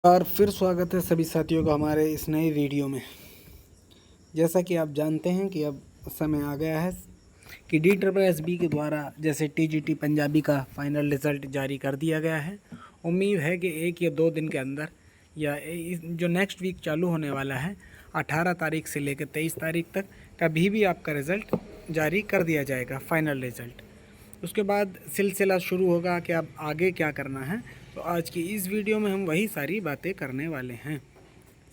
और फिर स्वागत है सभी साथियों का हमारे इस नए वीडियो में। जैसा कि आप जानते हैं कि अब समय आ गया है कि DSSB के द्वारा जैसे TGT पंजाबी का फाइनल रिज़ल्ट जारी कर दिया गया है। उम्मीद है कि 1 या 2 दिन के अंदर या जो नेक्स्ट वीक चालू होने वाला है 18 तारीख से लेकर 23 तारीख तक कभी भी आपका रिज़ल्ट जारी कर दिया जाएगा, फाइनल रिज़ल्ट। उसके बाद सिलसिला शुरू होगा कि अब आगे क्या करना है। तो आज की इस वीडियो में हम वही सारी बातें करने वाले हैं।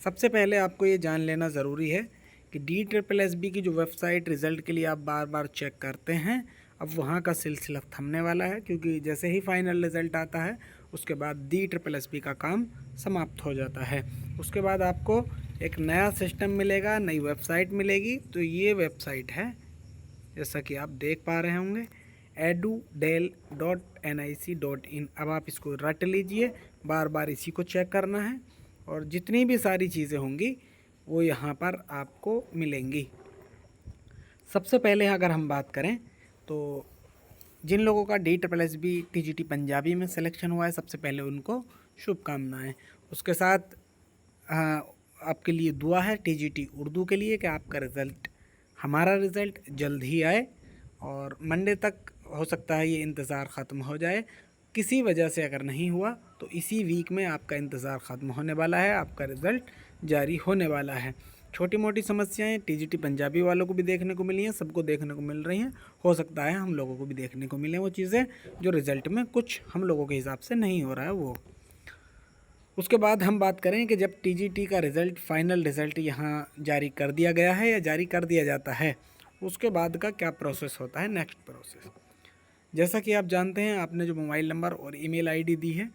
सबसे पहले आपको ये जान लेना ज़रूरी है कि DSSB की जो वेबसाइट रिज़ल्ट के लिए आप बार बार चेक करते हैं, अब वहाँ का सिलसिला थमने वाला है, क्योंकि जैसे ही फाइनल रिज़ल्ट आता है उसके बाद DSSB का काम समाप्त हो जाता है। उसके बाद आपको एक नया सिस्टम मिलेगा, नई वेबसाइट मिलेगी। तो ये वेबसाइट है, जैसा कि आप देख पा रहे होंगे, edudel.nic.in। अब आप इसको रट लीजिए, बार बार इसी को चेक करना है और जितनी भी सारी चीज़ें होंगी वो यहाँ पर आपको मिलेंगी। सबसे पहले अगर हम बात करें तो जिन लोगों का DSSB TGT पंजाबी में सिलेक्शन हुआ है, सबसे पहले उनको शुभकामनाएं। उसके साथ आपके लिए दुआ है TGT उर्दू के लिए कि आपका रिज़ल्ट, हमारा रिज़ल्ट जल्द ही आए और मंडे तक हो सकता है ये इंतज़ार ख़त्म हो जाए। किसी वजह से अगर नहीं हुआ तो इसी वीक में आपका इंतज़ार ख़त्म होने वाला है, आपका रिज़ल्ट जारी होने वाला है। छोटी मोटी समस्याएं TGT पंजाबी वालों को भी देखने को मिली हैं, सबको देखने को मिल रही हैं। हो सकता है हम लोगों को भी देखने को मिले वो चीज़ें जो रिज़ल्ट में कुछ हम लोगों के हिसाब से नहीं हो रहा है वो। उसके बाद हम बात करें कि जब TGT का रिज़ल्ट, फाइनल रिज़ल्ट यहाँ जारी कर दिया गया है या जारी कर दिया जाता है, उसके बाद का क्या प्रोसेस होता है, नेक्स्ट प्रोसेस। जैसा कि आप जानते हैं, आपने जो मोबाइल नंबर और ईमेल आईडी दी है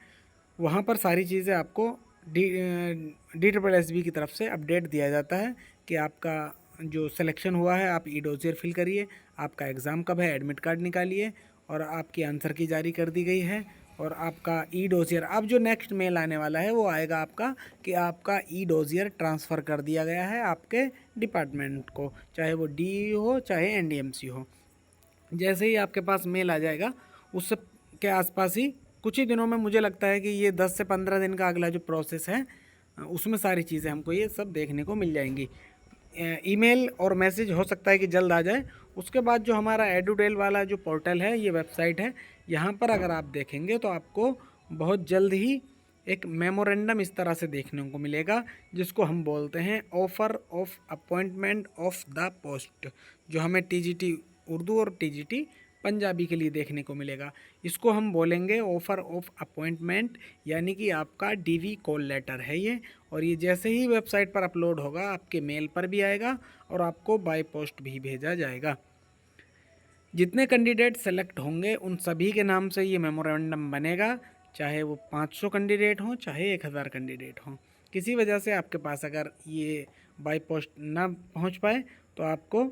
वहाँ पर सारी चीज़ें आपको DSSB की तरफ से अपडेट दिया जाता है कि आपका जो सिलेक्शन हुआ है, आप ई-डोसियर फिल करिए, आपका एग्ज़ाम कब है, एडमिट कार्ड निकालिए और आपकी आंसर की जारी कर दी गई है। और आपका ई-डोसियर, अब जो नेक्स्ट मेल आने वाला है वो आएगा आपका कि आपका ई-डोसियर ट्रांसफ़र कर दिया गया है आपके डिपार्टमेंट को, चाहे वो DE हो चाहे NDMC हो। जैसे ही आपके पास मेल आ जाएगा उस के आसपास ही कुछ ही दिनों में, मुझे लगता है कि ये 10 से 15 दिन का अगला जो प्रोसेस है उसमें सारी चीज़ें हमको ये सब देखने को मिल जाएंगी। ईमेल और मैसेज हो सकता है कि जल्द आ जाए। उसके बाद जो हमारा एडुडेल वाला जो पोर्टल है, ये वेबसाइट है, यहाँ पर अगर आप देखेंगे तो आपको बहुत जल्द ही एक मेमोरेंडम इस तरह से देखने को मिलेगा, जिसको हम बोलते हैं offer of appointment of the post, जो हमें TGT उर्दू और TGT पंजाबी के लिए देखने को मिलेगा। इसको हम बोलेंगे ऑफ़र ऑफ अपॉइंटमेंट, यानी कि आपका DV कॉल लेटर है ये। और ये जैसे ही वेबसाइट पर अपलोड होगा आपके मेल पर भी आएगा और आपको बाय पोस्ट भी भेजा जाएगा। जितने कैंडिडेट सेलेक्ट होंगे उन सभी के नाम से ये मेमोरेंडम बनेगा, चाहे वो 500 कैंडिडेट हों चाहे 1000 कैंडिडेट हों। किसी वजह से आपके पास अगर ये बाय पोस्ट ना पहुंच पाए तो आपको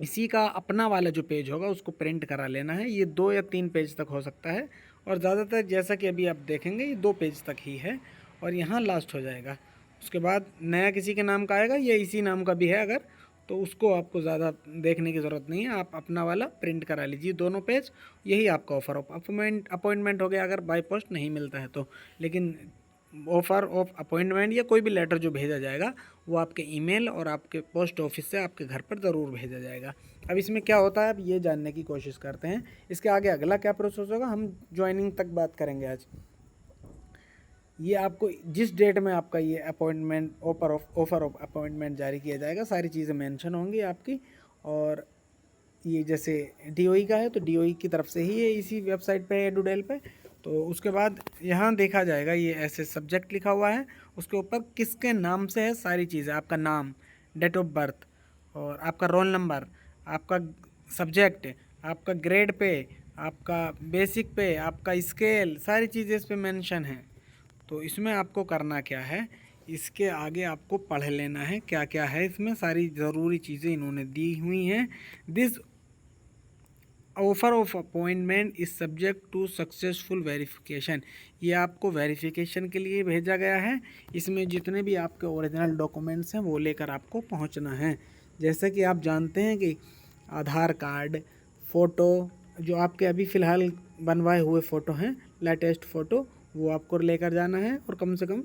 इसी का अपना वाला जो पेज होगा उसको प्रिंट करा लेना है। ये 2 या 3 पेज तक हो सकता है और ज़्यादातर जैसा कि अभी आप देखेंगे ये 2 पेज तक ही है और यहाँ लास्ट हो जाएगा। उसके बाद नया किसी के नाम का आएगा, या इसी नाम का भी है अगर, तो उसको आपको ज़्यादा देखने की ज़रूरत नहीं है, आप अपना वाला प्रिंट करा लीजिए 2 पेज। यही आपका ऑफ़र ऑफ अपॉइंटमेंट हो गया अगर बाय पोस्ट नहीं मिलता है तो। लेकिन ऑफ़र ऑफ अपॉइंटमेंट या कोई भी लेटर जो भेजा जाएगा वो आपके ईमेल और आपके पोस्ट ऑफिस से आपके घर पर ज़रूर भेजा जाएगा। अब इसमें क्या होता है, अब ये जानने की कोशिश करते हैं इसके आगे अगला क्या प्रोसेस होगा। हम ज्वाइनिंग तक बात करेंगे आज। ये आपको जिस डेट में आपका ये अपॉइंटमेंट ऑफ़र ऑफ अपॉइंटमेंट जारी किया जाएगा, सारी चीज़ें मेंशन होंगी आपकी। और ये जैसे DOE का है तो DOE की तरफ से ही है, इसी वेबसाइट पे है एडुडेल पे। तो उसके बाद यहाँ देखा जाएगा, ये ऐसे सब्जेक्ट लिखा हुआ है, उसके ऊपर किसके नाम से है सारी चीज़ें, आपका नाम, डेट ऑफ बर्थ और आपका रोल नंबर, आपका सब्जेक्ट, आपका ग्रेड पे, आपका बेसिक पे, आपका स्केल, सारी चीज़ें इस पर मेंशन है। तो इसमें आपको करना क्या है, इसके आगे आपको पढ़ लेना है क्या क्या है इसमें, सारी ज़रूरी चीज़ें इन्होंने दी हुई हैं। This offer of appointment is subject to successful verification, ये आपको वेरिफिकेशन के लिए भेजा गया है। इसमें जितने भी आपके ओरिजिनल डॉक्यूमेंट्स हैं वो लेकर आपको पहुंचना है। जैसे कि आप जानते हैं कि आधार कार्ड, फ़ोटो, जो आपके अभी फ़िलहाल बनवाए हुए फ़ोटो हैं, लेटेस्ट फ़ोटो, वो आपको लेकर जाना है और कम से कम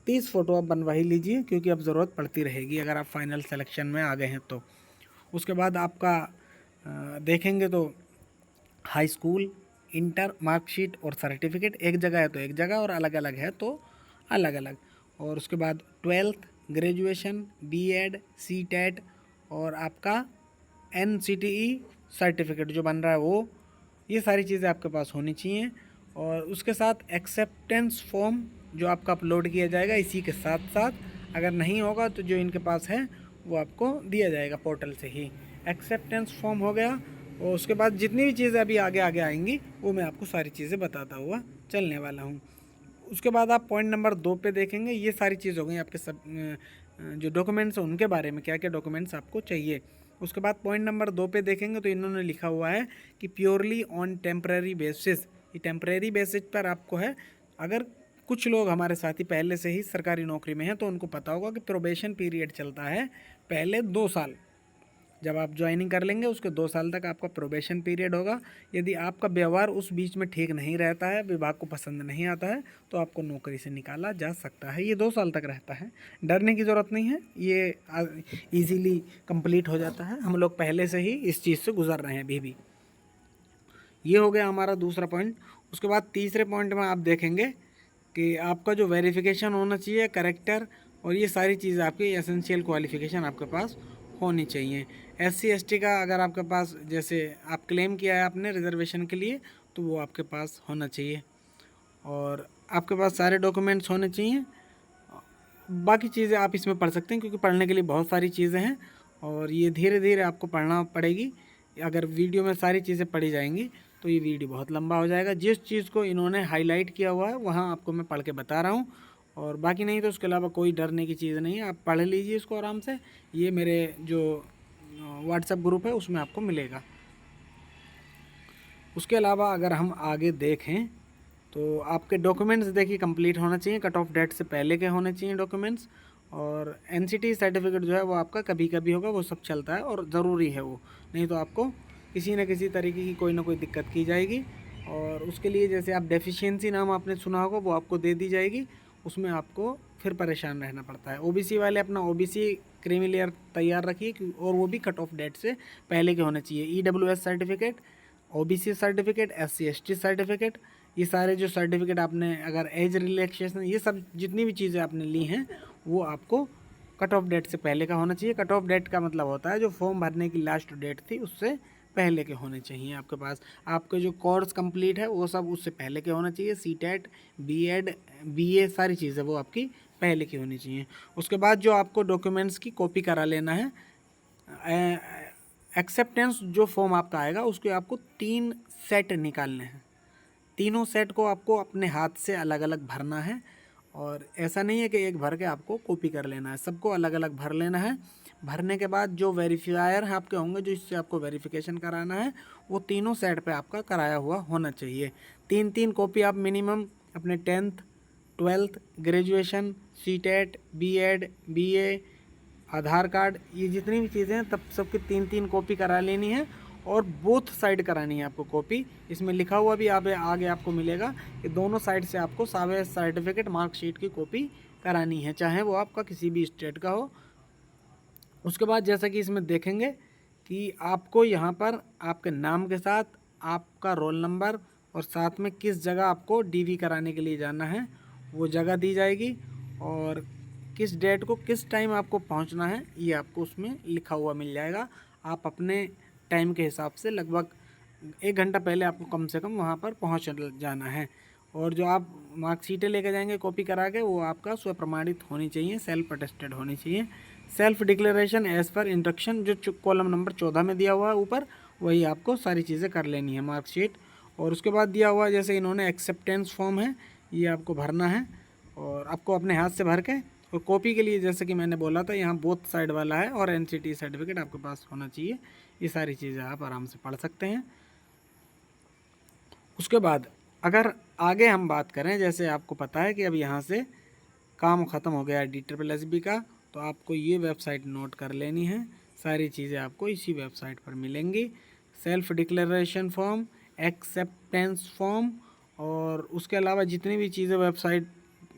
30 फ़ोटो आप बनवा ही लीजिए, क्योंकि अब ज़रूरत पड़ती रहेगी अगर आप फाइनल सिलेक्शन में आ गए हैं तो। उसके बाद आपका देखेंगे तो हाई स्कूल, इंटर मार्कशीट और सर्टिफिकेट एक जगह है तो एक जगह, और अलग अलग है तो अलग अलग। और उसके बाद 12th, ग्रेजुएशन, बीएड, सीटेट और आपका एनसीटीई सर्टिफिकेट जो बन रहा है वो, ये सारी चीज़ें आपके पास होनी चाहिए। और उसके साथ एक्सेप्टेंस फॉर्म जो आपका अपलोड किया जाएगा इसी के साथ साथ, अगर नहीं होगा तो जो इनके पास है वो आपको दिया जाएगा पोर्टल से ही। एक्सेप्टेंस फॉर्म हो गया, और उसके बाद जितनी भी चीज़ें अभी आगे आगे आएंगी वो मैं आपको सारी चीज़ें बताता हुआ चलने वाला हूँ। उसके बाद आप पॉइंट नंबर 2 पे देखेंगे, ये सारी चीज़ हो गई आपके सब जो डॉक्यूमेंट्स हैं उनके बारे में, क्या क्या डॉक्यूमेंट्स आपको चाहिए। उसके बाद पॉइंट नंबर 2 पे देखेंगे तो इन्होंने लिखा हुआ है कि प्योरली ऑन टेम्परेरी बेसिस, ये टेम्परेरी बेसिस पर आपको है। अगर कुछ लोग हमारे साथी पहले से ही सरकारी नौकरी में हैं तो उनको पता होगा कि प्रोबेशन पीरियड चलता है पहले 2 साल। जब आप ज्वाइनिंग कर लेंगे उसके 2 साल तक आपका प्रोबेशन पीरियड होगा। यदि आपका व्यवहार उस बीच में ठीक नहीं रहता है, विभाग को पसंद नहीं आता है, तो आपको नौकरी से निकाला जा सकता है। ये 2 साल तक रहता है, डरने की ज़रूरत नहीं है, ये ईजीली कंप्लीट हो जाता है। हम लोग पहले से ही इस चीज़ से गुजर रहे हैं अभी भी। ये हो गया हमारा दूसरा पॉइंट। उसके बाद तीसरे पॉइंट में आप देखेंगे कि आपका जो वेरिफिकेशन होना चाहिए, करेक्टर और ये सारी चीज़ आपकी एसेंशियल क्वालिफ़िकेशन आपके पास होनी चाहिए। SC ST का अगर आपके पास, जैसे आप क्लेम किया है आपने रिजर्वेशन के लिए, तो वो आपके पास होना चाहिए और आपके पास सारे डॉक्यूमेंट्स होने चाहिए। बाकी चीज़ें आप इसमें पढ़ सकते हैं, क्योंकि पढ़ने के लिए बहुत सारी चीज़ें हैं और ये धीरे धीरे आपको पढ़ना पड़ेगी। अगर वीडियो में सारी चीज़ें पढ़ी जाएंगी तो ये वीडियो बहुत लंबा हो जाएगा। जिस चीज़ को इन्होंने हाईलाइट किया हुआ है वहाँ आपको मैं पढ़ के बता रहा हूँ, और बाकी नहीं तो उसके अलावा कोई डरने की चीज़ नहीं है। आप पढ़ लीजिए इसको आराम से, ये मेरे जो व्हाट्सएप ग्रुप है उसमें आपको मिलेगा। उसके अलावा अगर हम आगे देखें तो आपके डॉक्यूमेंट्स देखिए कंप्लीट होना चाहिए, कट ऑफ डेट से पहले के होने चाहिए डॉक्यूमेंट्स। और एनसीटी सर्टिफिकेट जो है वो आपका कभी कभी होगा, वो सब चलता है और ज़रूरी है वो, नहीं तो आपको किसी न किसी तरीके की कोई ना कोई दिक्कत की जाएगी। और उसके लिए जैसे आप डेफिशिएंसी नाम आपने सुना होगा वो आपको दे दी जाएगी, उसमें आपको फिर परेशान रहना पड़ता है। ओबीसी वाले अपना ओबीसी क्रीमी लेयर तैयार रखिए, और वो भी कट ऑफ डेट से पहले के होने चाहिए। EWS certificate, OBC certificate, SC ST certificate, ये सारे जो सर्टिफिकेट आपने, अगर एज रिलैक्सेशन, ये सब जितनी भी चीज़ें आपने ली हैं वो आपको कट ऑफ डेट से पहले का होना चाहिए। कट ऑफ डेट का मतलब होता है जो फॉर्म भरने की लास्ट डेट थी उससे पहले के होने चाहिए आपके पास। आपके जो कोर्स कंप्लीट है वो सब उससे पहले के होना चाहिए। सीटेट, बीएड, बीए सारी चीज़ें वो आपकी पहले की होनी चाहिए। उसके बाद जो आपको डॉक्यूमेंट्स की कॉपी करा लेना है, एक्सेप्टेंस जो फॉर्म आपका आएगा उसके आपको 3 सेट निकालने हैं। तीनों सेट को आपको अपने हाथ से अलग अलग भरना है, और ऐसा नहीं है कि एक भर के आपको कॉपी कर लेना है, सबको अलग अलग भर लेना है। भरने के बाद जो वेरीफायर हैं आपके होंगे, जो इससे आपको वेरिफिकेशन कराना है, वो तीनों सेट पे आपका कराया हुआ होना चाहिए। 3 कॉपी आप मिनिमम अपने 10th, 12th, graduation, CTET, BEd, BA, Aadhaar card, ये जितनी भी चीज़ें हैं तब सबकी 3 कॉपी करा लेनी है, और बोथ साइड करानी है आपको कॉपी। इसमें लिखा हुआ भी आगे आपको मिलेगा कि दोनों साइड से आपको सारे सर्टिफिकेट, मार्कशीट की कॉपी करानी है, चाहे वो आपका किसी भी स्टेट का हो। उसके बाद जैसा कि इसमें देखेंगे कि आपको यहाँ पर आपके नाम के साथ आपका रोल नंबर और साथ में किस जगह आपको डीवी कराने के लिए जाना है वो जगह दी जाएगी, और किस डेट को किस टाइम आपको पहुँचना है ये आपको उसमें लिखा हुआ मिल जाएगा। आप अपने टाइम के हिसाब से लगभग 1 घंटा पहले आपको कम से कम वहाँ पर पहुँच जाना है। और जो आप मार्कशीटें लेके जाएंगे कॉपी करा के, वो आपका स्वप्रमाणित होनी चाहिए, सेल्फ अटेस्टेड होनी चाहिए। Self declaration as per instruction जो कॉलम नंबर 14 में दिया हुआ है ऊपर, वही आपको सारी चीज़ें कर लेनी है, मार्कशीट। और उसके बाद दिया हुआ जैसे इन्होंने एक्सेप्टेंस फॉर्म है, ये आपको भरना है, और आपको अपने हाथ से भर के, और कॉपी के लिए जैसे कि मैंने बोला था यहाँ बोथ साइड वाला है, और एनसीटी सर्टिफिकेट आपके पास होना चाहिए। ये सारी चीज़ें आप आराम से पढ़ सकते हैं। उसके बाद अगर आगे हम बात करें, जैसे आपको पता है कि अब यहाँ से काम ख़त्म हो गया है DSSB का, तो आपको ये वेबसाइट नोट कर लेनी है। सारी चीज़ें आपको इसी वेबसाइट पर मिलेंगी। Self declaration form, acceptance form और उसके अलावा जितनी भी चीज़ें वेबसाइट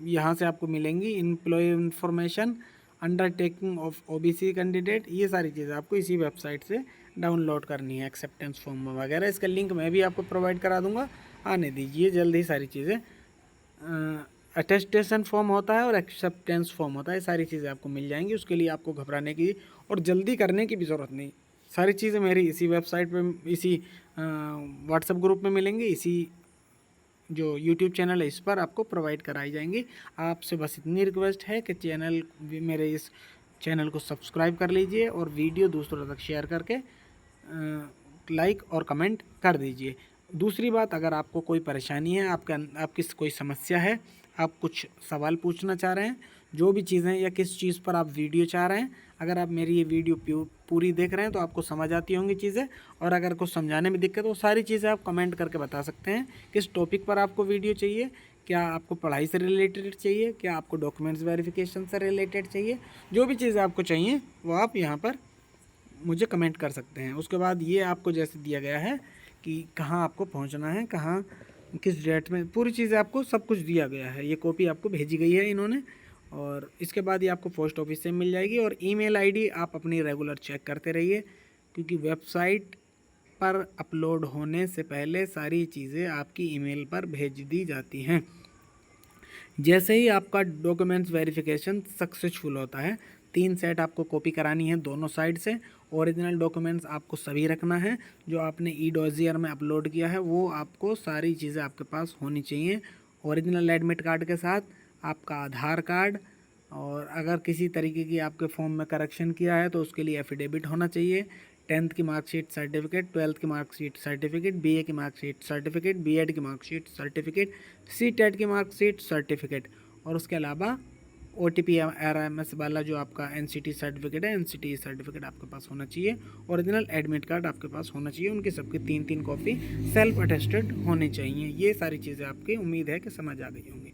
यहाँ से आपको मिलेंगी, employ information, undertaking of OBC candidate, ये सारी चीज़ें आपको इसी वेबसाइट से डाउनलोड करनी है, एक्सेप्टेंस फॉर्म वगैरह। इसका लिंक मैं भी आपको प्रोवाइड करा दूंगा, आने दीजिए जल्दी। सारी चीज़ें, अटेस्टेशन फॉर्म होता है और एक्सेप्टेंस फॉर्म होता है, सारी चीज़ें आपको मिल जाएंगी। उसके लिए आपको घबराने की और जल्दी करने की भी ज़रूरत नहीं। सारी चीज़ें मेरी इसी वेबसाइट पे, इसी व्हाट्सएप ग्रुप में मिलेंगी, इसी जो यूट्यूब चैनल है इस पर आपको प्रोवाइड कराई जाएंगी। आपसे बस इतनी रिक्वेस्ट है कि मेरे इस चैनल को सब्सक्राइब कर लीजिए और वीडियो दूसरों तक शेयर करके लाइक और कमेंट कर दीजिए। दूसरी बात, अगर आपको कोई परेशानी है, आपकी कोई समस्या है, आप कुछ सवाल पूछना चाह रहे हैं, जो भी चीज़ें या किस चीज़ पर आप वीडियो चाह रहे हैं, अगर आप मेरी ये वीडियो पूरी देख रहे हैं तो आपको समझ आती होंगी चीज़ें। और अगर कुछ समझाने में दिक्कत हो, सारी चीज़ें आप कमेंट करके बता सकते हैं। किस टॉपिक पर आपको वीडियो चाहिए, क्या आपको पढ़ाई से रिलेटेड चाहिए, क्या आपको डॉक्यूमेंट्स वेरिफिकेशन से रिलेटेड चाहिए, जो भी चीज़ें आपको चाहिए वो आप यहाँ पर मुझे कमेंट कर सकते हैं। उसके बाद ये आपको जैसे दिया गया है कि कहाँ आपको पहुँचना है, कहाँ किस डेट में, पूरी चीज़ें आपको सब कुछ दिया गया है। ये कॉपी आपको भेजी गई है इन्होंने, और इसके बाद ये आपको पोस्ट ऑफिस से मिल जाएगी। और ईमेल आईडी आप अपनी रेगुलर चेक करते रहिए, क्योंकि वेबसाइट पर अपलोड होने से पहले सारी चीज़ें आपकी ईमेल पर भेज दी जाती हैं। जैसे ही आपका डॉक्यूमेंट्स वेरिफिकेशन सक्सेसफुल होता है, 3 सेट आपको कॉपी करानी है दोनों साइड से। ओरिजिनल डॉक्यूमेंट्स आपको सभी रखना है, जो आपने ई-डॉजियर में अपलोड किया है वो आपको सारी चीज़ें आपके पास होनी चाहिए। ओरिजिनल एडमिट कार्ड के साथ आपका आधार कार्ड, और अगर किसी तरीके की आपके फॉर्म में करेक्शन किया है तो उसके लिए एफिडेविट होना चाहिए। 10th की मार्कशीट सर्टिफिकेट, 12th की मार्कशीट सर्टिफिकेट, बीए की मार्कशीट सर्टिफिकेट, बीएड की मार्कशीट सर्टिफिकेट, सीटेट की मार्कशीट सर्टिफिकेट, और उसके अलावा OTP RMS वाला जो आपका NCT सर्टिफिकेट है, NCT सर्टिफिकेट आपके पास होना चाहिए। ओरिजिनल एडमिट कार्ड आपके पास होना चाहिए, उनकी सबकी 3-3 कॉपी सेल्फ अटेस्टेड होनी चाहिए। ये सारी चीज़ें आपकी उम्मीद है कि समझ आ गई होंगी।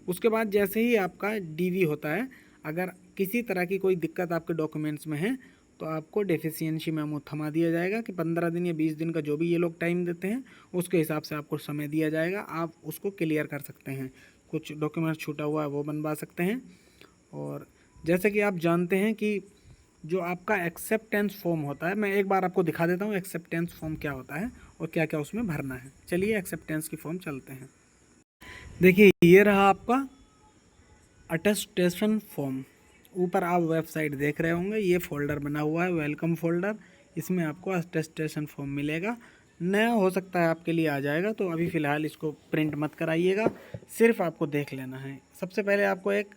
उसके बाद जैसे ही आपका DV होता है, अगर किसी तरह की कोई दिक्कत आपके डॉक्यूमेंट्स में है तो आपको डेफिशिएंसी मेमो थमा दिया जाएगा कि 15 दिन या 20 दिन का जो भी ये लोग टाइम देते हैं उसके हिसाब से आपको समय दिया जाएगा, आप उसको क्लियर कर सकते हैं। कुछ डॉक्यूमेंट छूटा हुआ है वो बनवा सकते हैं। और जैसे कि आप जानते हैं कि जो आपका एक्सेप्टेंस फॉर्म होता है, मैं एक बार आपको दिखा देता हूँ एक्सेप्टेंस फॉर्म क्या होता है और क्या क्या उसमें भरना है। चलिए एक्सेप्टेंस की फॉर्म चलते हैं। देखिए ये रहा आपका अटेस्टेशन फॉर्म। ऊपर आप वेबसाइट देख रहे होंगे, ये फोल्डर बना हुआ है वेलकम फोल्डर, इसमें आपको अटेस्टेशन फॉर्म मिलेगा। नया हो सकता है आपके लिए आ जाएगा, तो अभी फ़िलहाल इसको प्रिंट मत कराइएगा, सिर्फ आपको देख लेना है। सबसे पहले आपको एक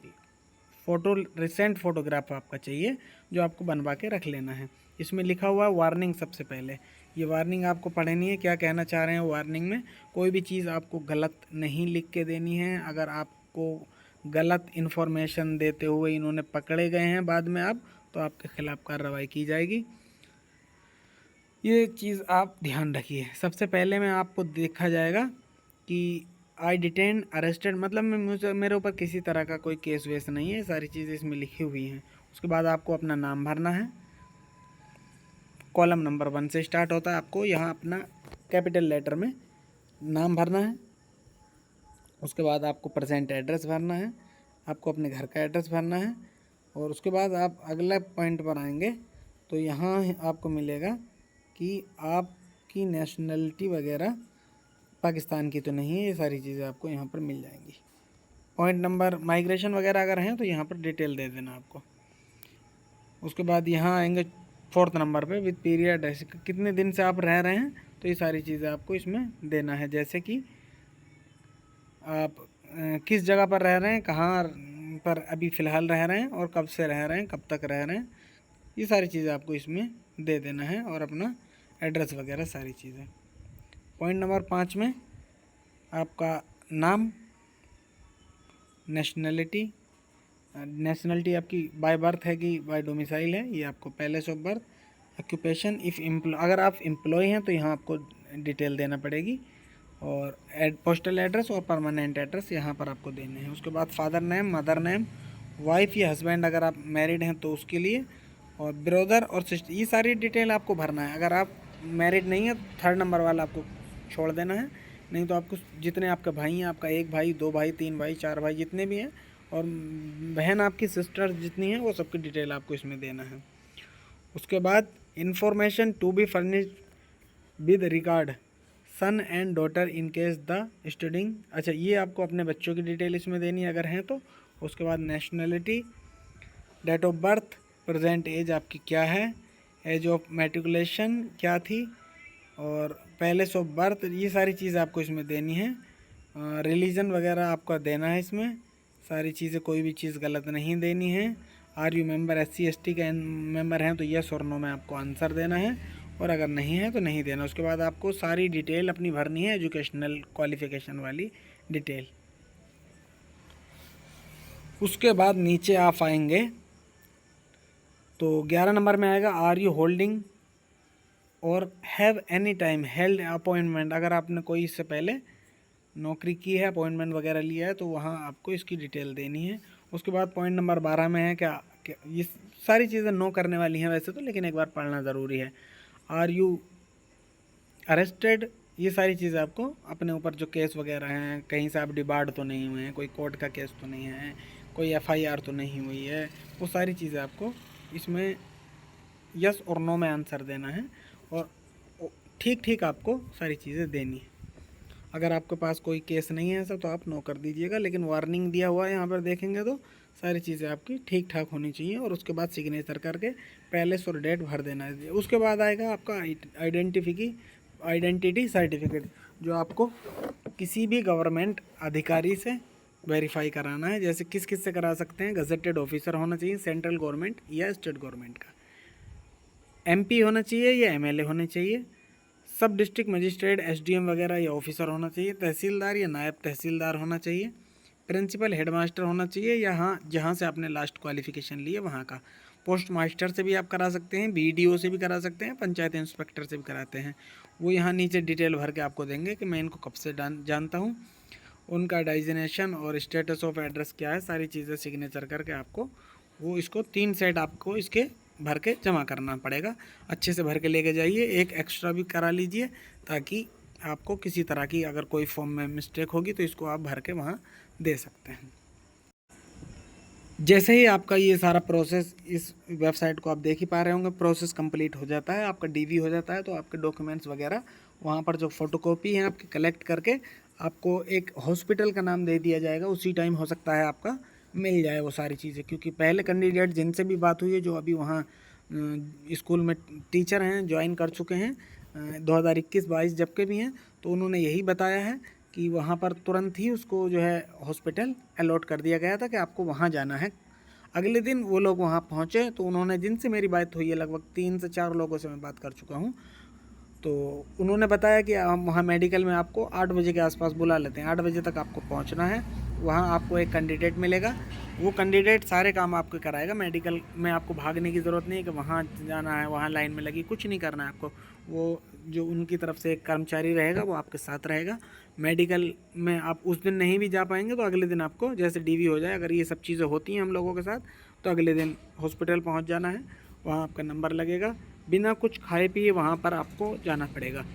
रिसेंट फ़ोटोग्राफ आपका चाहिए, जो आपको बनवा के रख लेना है। इसमें लिखा हुआ है वार्निंग। सबसे पहले ये वार्निंग आपको पढ़नी है, क्या कहना चाह रहे हैं वार्निंग में। कोई भी चीज़ आपको गलत नहीं लिख के देनी है। अगर आपको गलत इन्फॉर्मेशन देते हुए इन्होंने पकड़े गए हैं बाद में आप, तो आपके खिलाफ़ कार्रवाई की जाएगी। ये चीज़ आप ध्यान रखिए। सबसे पहले में आपको देखा जाएगा कि आई डिटेन अरेस्टेड, मतलब मेरे ऊपर किसी तरह का कोई केस वेस नहीं है, सारी चीज़ें इसमें लिखी हुई हैं। उसके बाद आपको अपना नाम भरना है, कॉलम नंबर 1 से स्टार्ट होता है। आपको यहाँ अपना कैपिटल लेटर में नाम भरना है। उसके बाद आपको प्रेजेंट एड्रेस भरना है, आपको अपने घर का एड्रेस भरना है। और उसके बाद आप अगले पॉइंट पर आएंगे तो यहाँ आपको मिलेगा कि आपकी नेशनलिटी वगैरह पाकिस्तान की तो नहीं है, ये सारी चीज़ें आपको यहाँ पर मिल जाएंगी। पॉइंट नंबर माइग्रेशन वगैरह अगर हैं तो यहाँ पर डिटेल दे देना आपको। उसके बाद यहाँ आएंगे 4th नंबर पे विद पीरियड, ऐसे कितने दिन से आप रह रहे हैं, तो ये सारी चीज़ें आपको इसमें देना है। जैसे कि आप किस जगह पर रह रहे हैं, कहाँ पर अभी फ़िलहाल रह रहे हैं, और कब से रह रहे हैं, कब तक रह रहे हैं, ये सारी चीज़ें आपको इसमें दे देना है। और अपना एड्रेस वगैरह सारी चीज़ें। पॉइंट नंबर 5 में आपका नाम, नेशनलिटी आपकी बाय बर्थ है कि बाय डोमिसाइल है, ये आपको palace of birth. Occupation if अगर आप एम्प्लॉय हैं तो यहाँ आपको डिटेल देना पड़ेगी। और पोस्टल एड्रेस और परमानेंट एड्रेस यहाँ पर आपको देने हैं। उसके बाद father name, mother name, wife या हस्बैंड अगर आप मैरिड हैं तो उसके लिए, और ब्रदर और सिस्टर, ये सारी डिटेल आपको भरना है। अगर आप मैरिड नहीं है तो 3rd नंबर वाला आपको छोड़ देना है, नहीं तो आपको जितने आपके भाई हैं, आपका 1 भाई, 2 भाई, 3 भाई, 4 भाई, जितने भी हैं, और बहन आपकी सिस्टर जितनी हैं, वो सबकी डिटेल आपको इसमें देना है। उसके बाद information to be furnished with regard son and daughter in case the studying. अच्छा, ये आपको अपने बच्चों की डिटेल इसमें देनी है अगर हैं तो। उसके बाद nationality, date of birth, present age आपकी क्या है, एज ऑफ मैट्रिकुलेशन क्या थी, और पैलेस ऑफ बर्थ, ये सारी चीज़ आपको इसमें देनी है। रिलीजन वगैरह आपका देना है इसमें, सारी चीज़ें, कोई भी चीज़ गलत नहीं देनी है। Are you member SC ST के मेंबर हैं तो यस और नो में आपको आंसर देना है, और अगर नहीं है तो नहीं देना। उसके बाद आपको सारी डिटेल अपनी भरनी है, एजुकेशनल क्वालिफ़िकेशन वाली डिटेल। उसके बाद नीचे आप आएंगे तो 11 नंबर में आएगा आर यू होल्डिंग और have any time held appointment. अगर आपने कोई इससे पहले नौकरी की है, अपॉइंटमेंट वगैरह लिया है, तो वहाँ आपको इसकी डिटेल देनी है। उसके बाद पॉइंट नंबर 12 में है क्या ये सारी चीज़ें नो करने वाली हैं वैसे तो, लेकिन एक बार पढ़ना ज़रूरी है। आर यू अरेस्टेड, ये सारी चीज़ें आपको अपने ऊपर जो केस वगैरह हैं, कहीं से आप डिबार्ड तो नहीं हुए हैं, कोई कोर्ट का केस तो नहीं है, कोई FIR तो नहीं हुई है, वो सारी चीज़ें आपको इसमें यस और नो में आंसर देना है, और ठीक ठीक आपको सारी चीज़ें देनी है। अगर आपके पास कोई केस नहीं है ऐसा तो आप नो कर दीजिएगा, लेकिन वार्निंग दिया हुआ है यहाँ पर देखेंगे तो सारी चीज़ें आपकी ठीक ठाक होनी चाहिए, और उसके बाद सिग्नेचर करके पैलेस और डेट भर देना है। उसके बाद आएगा आपका आइडेंटिटी सर्टिफिकेट, जो आपको किसी भी गवर्नमेंट अधिकारी से वेरीफाई कराना है। जैसे किस किस से करा सकते हैं, गजेटेड ऑफिसर होना चाहिए सेंट्रल गवर्नमेंट या स्टेट गवर्नमेंट का, MP होना चाहिए या MLA होने चाहिए, सब डिस्ट्रिक्ट मजिस्ट्रेट SDM वगैरह या ऑफिसर होना चाहिए, तहसीलदार या नायब तहसीलदार होना चाहिए, प्रिंसिपल हेडमास्टर होना चाहिए, या हाँ जहाँ से आपने लास्ट क्वालिफिकेशन ली है वहाँ का। पोस्ट मास्टर से भी आप करा सकते हैं, BDO से भी करा सकते हैं, पंचायत इंस्पेक्टर से भी कराते हैं। वो यहाँ नीचे डिटेल भर के आपको देंगे कि मैं इनको कब से जानता हूँ, उनका डाइजिनेशन और स्टेटस ऑफ एड्रेस क्या है, सारी चीज़ें सिग्नेचर करके आपको वो इसको 3 सेट आपको इसके भर के जमा करना पड़ेगा। अच्छे से भर के लेके जाइए, एक एक्स्ट्रा भी करा लीजिए ताकि आपको किसी तरह की अगर कोई फॉर्म में मिस्टेक होगी तो इसको आप भर के वहाँ दे सकते हैं। जैसे ही आपका ये सारा प्रोसेस, इस वेबसाइट को आप देख ही पा रहे होंगे, प्रोसेस कंप्लीट हो जाता है, आपका DV हो जाता है, तो आपके डॉक्यूमेंट्स वगैरह वहाँ पर जो फ़ोटोकॉपी हैं आपकी कलेक्ट करके आपको एक हॉस्पिटल का नाम दे दिया जाएगा। उसी टाइम हो सकता है आपका मिल जाए वो सारी चीज़ें, क्योंकि पहले कैंडिडेट जिनसे भी बात हुई है जो अभी वहाँ स्कूल में टीचर हैं, ज्वाइन कर चुके हैं 2021-22 जब के भी हैं, तो उन्होंने यही बताया है कि वहाँ पर तुरंत ही उसको जो है हॉस्पिटल अलॉट कर दिया गया था कि आपको वहाँ जाना है। अगले दिन वो लोग वहाँ पहुँचे तो उन्होंने, जिनसे मेरी बात हुई है, लगभग 3 से 4 लोगों से मैं बात कर चुका हूँ, तो उन्होंने बताया कि हम वहाँ मेडिकल में आपको 8 बजे के आसपास बुला लेते हैं, 8 बजे तक आपको पहुँचना है। वहाँ आपको एक कैंडिडेट मिलेगा, वो कैंडिडेट सारे काम आपको कराएगा। मेडिकल में आपको भागने की ज़रूरत नहीं है कि वहाँ जाना है, वहाँ लाइन में लगी, कुछ नहीं करना है आपको। वो जो उनकी तरफ से एक कर्मचारी रहेगा वो आपके साथ रहेगा। मेडिकल में आप उस दिन नहीं भी जा पाएंगे तो अगले दिन आपको जैसे DV हो जाए, अगर ये सब चीज़ें होती हैं हम लोगों के साथ, तो अगले दिन हॉस्पिटल पहुँच जाना है, वहाँ आपका नंबर लगेगा, बिना कुछ खाए पिए वहाँ पर आपको जाना पड़ेगा,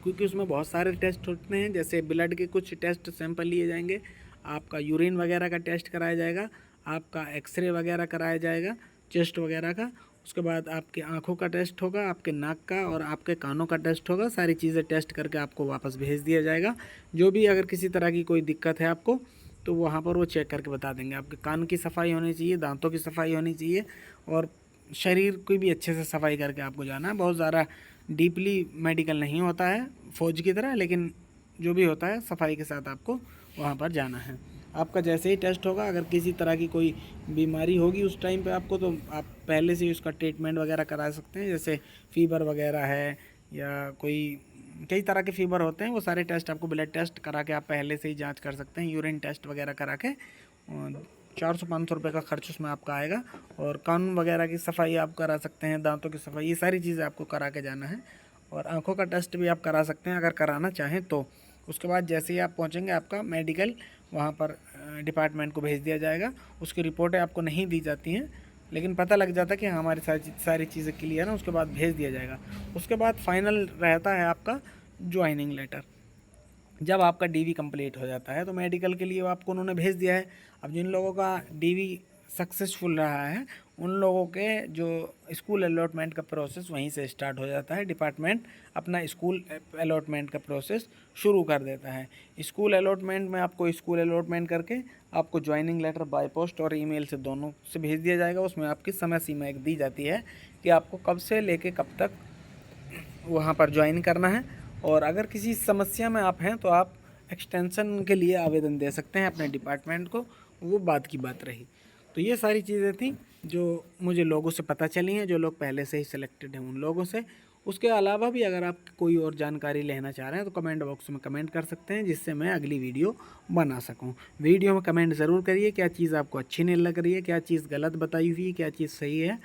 क्योंकि उसमें बहुत सारे टेस्ट होते हैं। जैसे ब्लड के कुछ टेस्ट सैंपल लिए जाएंगे, आपका यूरिन वगैरह का टेस्ट कराया जाएगा, आपका एक्सरे वगैरह कराया जाएगा चेस्ट वगैरह का। उसके बाद आपकी आँखों का टेस्ट होगा, आपके नाक का और आपके कानों का टेस्ट होगा। सारी चीज़ें टेस्ट करके आपको वापस भेज दिया जाएगा। जो भी अगर किसी तरह की कोई दिक्कत है आपको, तो वहाँ पर वो चेक करके बता देंगे। आपके कान की सफाई होनी चाहिए, दांतों की सफाई होनी चाहिए, और शरीर की भी अच्छे से सफाई करके आपको जाना है। बहुत ज़्यादा डीपली मेडिकल नहीं होता है फ़ौज की तरह, लेकिन जो भी होता है सफाई के साथ आपको वहाँ पर जाना है। आपका जैसे ही टेस्ट होगा, अगर किसी तरह की कोई बीमारी होगी उस टाइम पे आपको, तो आप पहले से ही उसका ट्रीटमेंट वगैरह करा सकते हैं। जैसे फ़ीवर वगैरह है या कोई कई तरह के फ़ीवर होते हैं, वो सारे टेस्ट आपको ब्लड टेस्ट करा के आप पहले से ही जांच कर सकते हैं। यूरिन टेस्ट वगैरह करा के 400-500 रुपये का खर्च उसमें आपका आएगा। और कान वगैरह की सफाई आप करा सकते हैं, दांतों की सफाई, ये सारी चीज़ें आपको करा के जाना है। और आँखों का टेस्ट भी आप करा सकते हैं अगर कराना चाहें तो। उसके बाद जैसे ही आप पहुँचेंगे, आपका मेडिकल वहाँ पर डिपार्टमेंट को भेज दिया जाएगा। उसकी रिपोर्टें आपको नहीं दी जाती हैं, लेकिन पता लग जाता है कि हमारी सारी चीज़ें क्लियर हैं, उसके बाद भेज दिया जाएगा। उसके बाद फाइनल रहता है आपका ज्वाइनिंग लेटर। जब आपका डीवी कंप्लीट हो जाता है तो मेडिकल के लिए आपको उन्होंने भेज दिया है। अब जिन लोगों का डीवी सक्सेसफुल रहा है उन लोगों के जो स्कूल अलॉटमेंट का प्रोसेस वहीं से स्टार्ट हो जाता है। डिपार्टमेंट अपना स्कूल अलॉटमेंट का प्रोसेस शुरू कर देता है। स्कूल अलॉटमेंट में आपको स्कूल अलॉटमेंट करके आपको ज्वाइनिंग लेटर बाय पोस्ट और ईमेल से दोनों से भेज दिया जाएगा। उसमें आपकी समय सीमा एक दी जाती है कि आपको कब से लेके कब तक वहाँ पर ज्वाइन करना है। और अगर किसी समस्या में आप हैं तो आप एक्सटेंशन के लिए आवेदन दे सकते हैं अपने डिपार्टमेंट को। वो बात की बात रही। तो ये सारी चीज़ें थी जो मुझे लोगों से पता चली हैं, जो लोग पहले से ही सिलेक्टेड हैं उन लोगों से। उसके अलावा भी अगर आप कोई और जानकारी लेना चाह रहे हैं तो कमेंट बॉक्स में कमेंट कर सकते हैं, जिससे मैं अगली वीडियो बना सकूं। वीडियो में कमेंट ज़रूर करिए क्या चीज़ आपको अच्छी नहीं लग रही है, क्या चीज़ गलत बताई हुई है, क्या चीज़ सही है।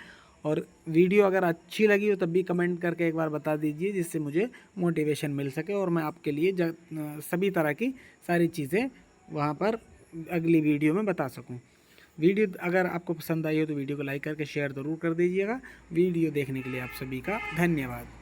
और वीडियो अगर अच्छी लगी हो तब भी कमेंट करके एक बार बता दीजिए, जिससे मुझे मोटिवेशन मिल सके और मैं आपके लिए सभी तरह की सारी चीज़ें वहाँ पर अगली वीडियो में बता सकूँ। वीडियो अगर आपको पसंद आई हो तो वीडियो को लाइक करके शेयर ज़रूर कर दीजिएगा। वीडियो देखने के लिए आप सभी का धन्यवाद।